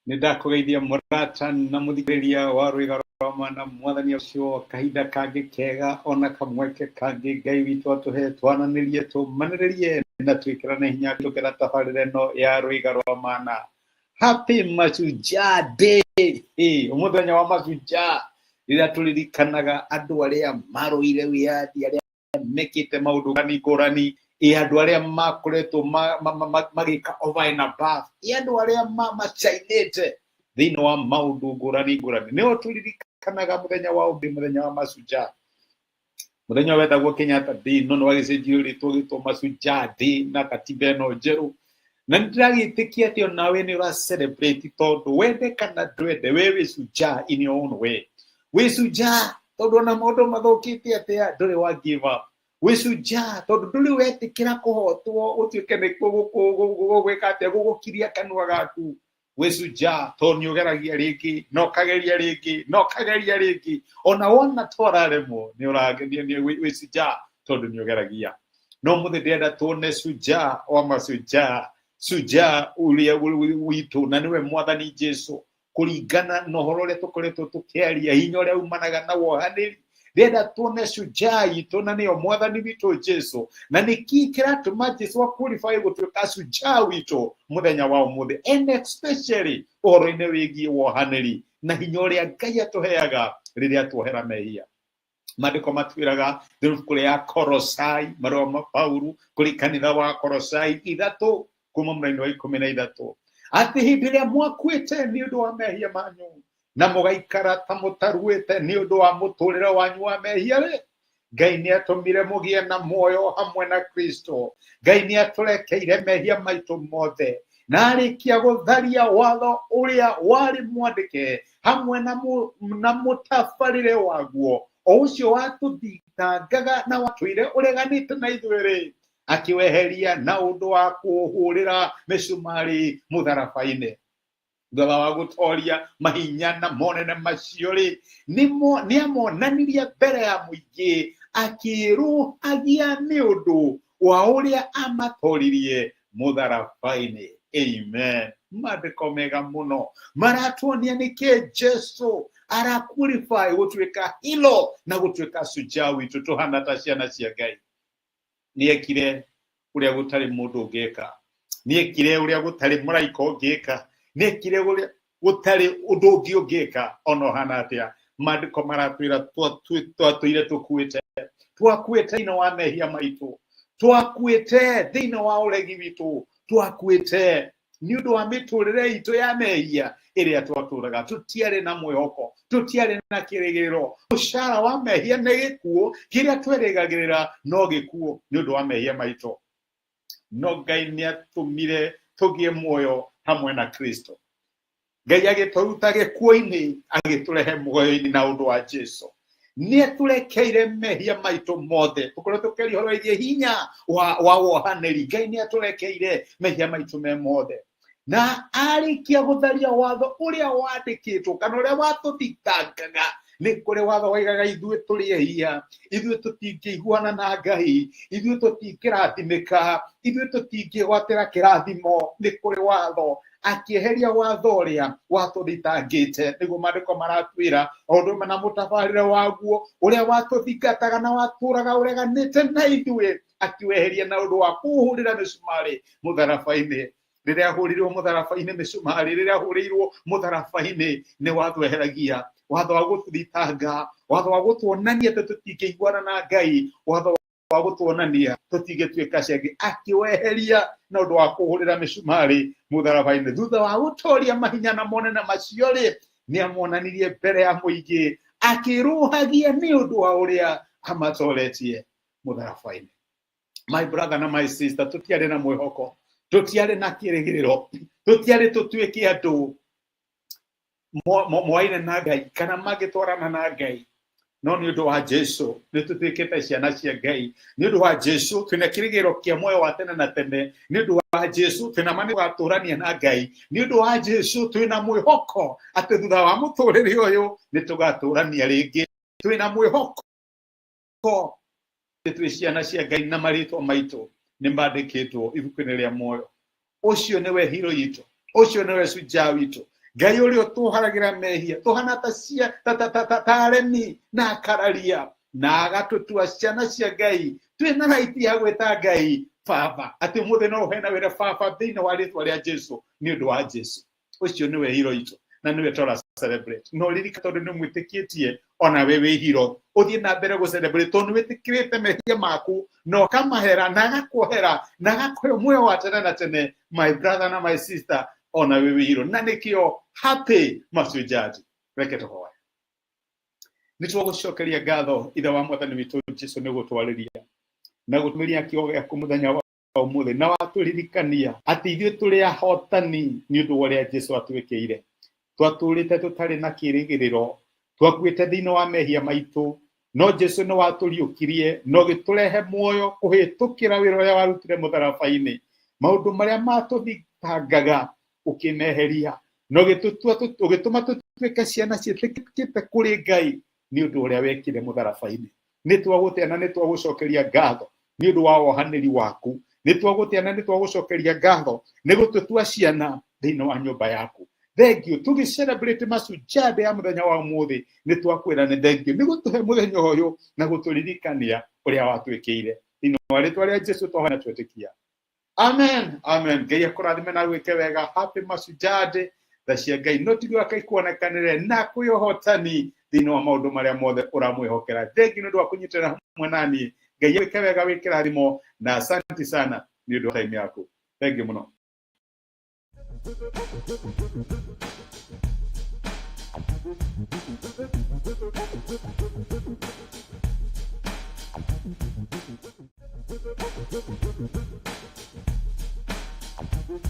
Nĩndakũgeithia mũrata na mũthikĩrĩria wa rwĩga rwa mana mwathani ũcio kahinda kangĩ kega ona kamweke kangĩ Ngai witũ atũhe twananĩrie tũmanĩrĩrie na twĩkĩrane hinya tũkĩra tabarĩra ĩno ya rwĩga rwa mana. Happy Mashujaa Day! Mũthenya wa Mashujaa, rĩrĩa tũririkanaga andũ arĩa marũire wĩyathi, arĩa mekĩte maũndũ ngũrani, andũ arĩa makoretwo magĩka over and above, andũ arĩa machainĩte thĩinĩ wa maũndũ ngũrani. Nĩo tũririkanaga mũthenya wa ũmbi, mũthenya wa Mashujaa. Mũthenya wetagwo Kenyatta Day, no nĩwagĩcenjio rĩtwa gĩtwo Mashujaa Day na katiba ĩno njerũ. Na nĩndĩragĩtĩkia atĩ onawe nĩ ũra-celebrate tondũ wende kana ndwende, we wĩ shujaa in your own way. Wĩ shujaa tondũ ona maũndũ mathũkĩte atĩa ndũrĩ wa give up. Wĩ shujaa tondũ ndũrĩ wetĩkĩra kũhotwo ũtuĩke nĩkuo gũgwĩka atĩa, gũgũkiria kanua gaku. Wĩ shujaa tondũ nĩũgeragia rĩngĩ na ũkageria rĩngĩ na ũkageria rĩngĩ, ona wona twararemwo wĩ shujaa tondũ nĩũgeragia. No mũthĩ ndĩrenda tuone shujaa wa Mashujaa, shujaa ũrĩa witũ na nĩwe mwathani Jesũ, kũringana na ũhoro ũrĩa tũkoretwo tũkĩaria, hinya ũrĩa umanaga na wohanĩri. Ndĩrenda tuone shujaa witũ na nĩyo mwathani witũ Jesũ, na nĩkĩ kĩratũma Jesũ aqualify gũtuĩka shujaa witũ mũthenya wa ũmũthĩ, and especially ũhoro-inĩ wĩgiĩ wohanĩri na hinya ũrĩa Ngai atũheaga rĩrĩa tuohera mehia. Maandĩko matwĩraga thĩinĩ ya Korosai, marũa ma Paulu kũrĩ kanitha wa Korosai 3 kuma mũraini wa 13, atĩ hĩndĩ ĩrĩa mwakuĩte nĩ ũndũ wa mehia manyu na mũgaikara ta mũtaruĩte nĩ ũndũ wa mũtũrĩre wanyu wa mehia-rĩ, Ngai nĩatũmire mũgĩe na muoyo hamwe na Kristo. Ngai nĩatũrekeire mehia maitũ mothe na arĩkia gũtharia watho ũrĩa warĩ mwandĩke hamwe na mũtabarĩre waguo, o ũcio watũthitangaga na watũire ũreganĩte na ithuĩ-rĩ, akĩweheria na ũndũ wa kũhũrĩra mĩcumarĩ mũtharaba-inĩ. Thutha wa gũtoria mahinya na monene macio-rĩ, nĩamonanirie mbere ya mũingĩ akĩĩrũhagia nĩ ũndũ wa ũrĩa amatoririe mũtharaba-inĩ. Amen. Maandĩko mega mũno maratuonia nĩkĩ Jesũ ara-qualify gũtuĩka hilo na gũtuĩka shujaa witũ, tũhana ta ciana cia Ngai. Nĩekire ũrĩa gũtarĩ mũndũ ũngĩka, nĩekire ũrĩa gũtarĩ mũraika ũngĩka, nĩekire ũrĩa gũtarĩ ũndũ ũngĩ ũngĩka ona ũhana atĩa. Maandĩko maratwĩra twatũire tũkuĩte thĩinĩ wa mehia maitũ, twakuĩte thĩinĩ wa ũregi witũ, twakuĩte nĩ ũndũ wa mĩtũrĩre itũ ya mehia ĩrĩa twatũraga. Tũtiarĩ na mwĩhoko, tũtiarĩ na kĩrĩgĩrĩro. Mũcara wa mehia nĩ gĩkuũ, kĩrĩa twerĩgagĩrĩra no gĩkuũ nĩ ũndũ wa mehia maitũ. No Ngai nĩatũmire tũgĩe muoyo hamwe na Kristo. Ngai agĩtũruta gĩkuũ-inĩ agĩtũrehe muoyo-inĩ na ũndũ wa Jesũ. Nĩatũrekeire mehia maitũ mothe. Tũkorwo tũkĩaria ũhoro wĩgiĩ hinya wa wohanĩri. Ngai nĩatũrekeire mehia maitũ me mothe, na arĩkia gũtharia watho ũrĩa wandĩkĩtwo kana ũrĩa watũthitangaga. Nĩ kũrĩ watho waigaga ithuĩ tũrĩ ehia, ithuĩ tũtingĩiguana na Ngai, ithuĩ tũtingĩrathimĩka, ithuĩ tũtingĩgwatĩra kĩrathimo. Nĩ kũrĩ watho, akĩeheria watho ũrĩa watũthitangĩte, nĩguo maandĩko maratwĩra, o ũndũ ũmwe na mũtabarĩre waguo ũrĩa watũthingataga na watũraga ũreganĩte na ithuĩ, akĩweheria na ũndũ wa kũhũrĩra mĩcumarĩ mũtharaba-inĩ. Rĩrĩa ahũrirwo mũtharaba-inĩ mĩcumarĩ, rĩrĩa ahũrĩirwo mũtharaba-inĩ, nĩ watweheragia watho wa gũtũthitanga, watho wa gũtuonania atĩ tũtingĩiguana na Ngai, watho wa gũtuonania tũtingĩtuĩka ciagi, akĩweheria na ũndũ wa kũhũrĩra mĩcumarĩ mũtharaba-inĩ. Thutha wa gũtoria mahinya na monene macio-rĩ, nĩamonanirie mbere ya mũingĩ akĩĩrũhagia nĩ ũndũ wa ũrĩa amatoretie mũtharaba-inĩ. My brother na my sister, tũtiarĩ na mwĩhoko, tũtiarĩ na kĩrĩgĩrĩro, tũtiarĩ tũtuĩke andũ moaine na Ngai kana magĩtwarana na Ngai. no nĩ ũndũ wa Jesũ nĩ tũtuĩkĩte ciana cia Ngai, nĩ ũndũ wa Jesũ twĩna kĩrĩgĩrĩro kĩa muoyo wa tene na tene, nĩ ũndũ wa Jesũ twĩna mani gatũrania na Ngai, nĩ ũndũ wa Jesũ twĩna mwĩhoko atĩ thutha wa mũtũrĩre ũyũ nĩ tũgatũrania rĩngĩ, twĩna mwĩhoko twĩ ciana cia Ngai na marĩtwa maitũ nĩ mandĩkĩtwo ibuku-inĩ rĩa muoyo. Ũcio nĩwe hero witũ, ũcio nĩwe shujaa witũ, Ngai ũrĩa ũtũharagĩra mehia, tũhana ta aremi na akararia na agatũtua ciana cia Ngai, twĩna raiti ya gwĩta Ngai baba, atĩ mũthĩ no ũhena wĩra baba thĩinĩ wa rĩtwa rĩa Jesũ nĩ ũndũ wa Jesũ. Ũcio nĩwe hero witũ na nĩwe tũra celebrate. No ririka tondũ nĩ mwĩtĩkĩtie ona we wĩ hero, ũthiĩ na mbere gũ celebrate tondũ wĩtĩkĩrĩte mehia maku na ũkamahera na agakwohera na agakũhe muoyo wa tene na tene. My brother na my sister, ona we wĩ hero, na nĩkĩo happy Mashujaa. Reke tũhoe. Nĩ tũgũcokeria ngatho ithe wa mwathani witũ Jesũ nĩ gũtwarĩria na gũtũmĩria kĩoho gĩaku mũthenya wa ũmũthĩ, na watũririkania atĩ ithuĩ tũrĩ ahotani nĩ ũndũ wa ũrĩa Jesũ atwĩkĩire. Twatũrĩte tũtarĩ na kĩrĩgĩrĩro, twakuĩte thĩinĩ wa mehia maitũ, no Jesũ nĩ watũriũkirie na ũgĩtũrehe muoyo kũhĩtũkĩra wĩra ũrĩa warutire mũtharaba-inĩ. Maũndũ marĩa matũthitangaga ũkĩmeheria na ũgĩtũma tũtuĩke ciana ciĩtĩkĩte kũrĩ Ngai nĩ ũndũ ũrĩa wekire mũtharaba-inĩ. Nĩ twagũtĩa na nĩ twagũcokeria ngatho nĩ ũndũ wa wohanĩri waku, nĩ twagũtĩa na nĩ twagũcokeria ngatho nĩ gũtũtua ciana thĩinĩ wa nyũmba yaku. Thank you. Tugi celebrate Mashujaa ya mũthenya wa ũmũthĩ, nĩ twakwĩra nĩ thank you nĩ gũtũhe mũthenya ũyũ na gũtũririkania ũrĩa watwĩkĩire thĩinĩ wa rĩtwa rĩa Jesũ tũhoya twĩtĩkia. Amen, amen. Ngai akũrathime na gwĩke wega. Happy Mashujaa Day. Tha cia Ngai no tigwo akaikuonekanĩre na kwĩ ũhotani thĩinĩ wa maũndũ marĩa mothe ũramwĩhokera. Thank you nĩ ũndũ wa kũnyitĩrĩra hamwe naniĩ. Ngai wĩke wega, wĩke rathimo na asante sana nĩ ũndũ wa time yaku. Thank you mũno. Thank you.